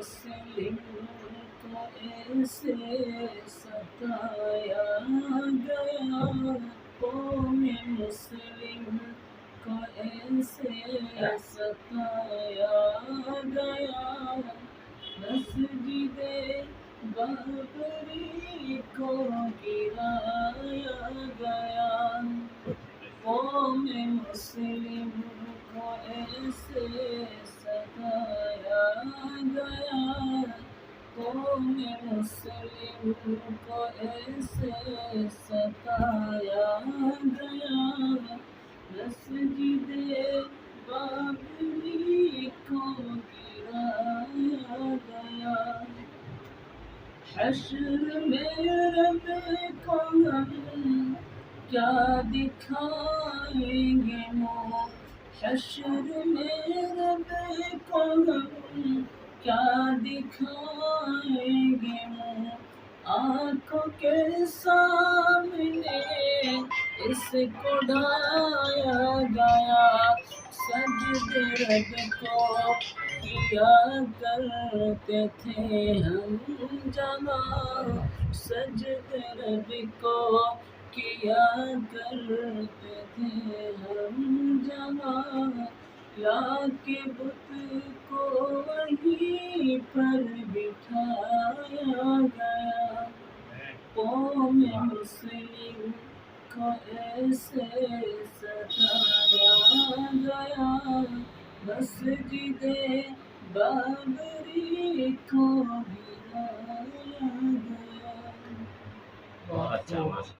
مسلم کو ایسے ستایا گیا، قوم مسلم کو ایسے ستایا گیا، مسجد بابری کو گرایا گیا، قوم مسلم کو ایسے ستایا گیا، قوم مسلم کو ایسے ستایا گیا، مسجد بابری کو گرایا گیا، حشر میں رب کو ہم کیا دکھائیں گے منہ، حشر میں رب کو ہم کیا دکھائیں گے منہ، آنکھوں کے سامنے اس کو ڈھایا گیا، سجدے رب کو کیا کرتے تھے ہم جہاں، سجدے رب کو کیا کرتے تھے ہم جہاں، لا کے بت کو وہیں پر بٹھایا گیا، قوم مسلم کو ایسے ستایا گیا، مسجد بابری کو گرایا گیا۔ بہت اچھا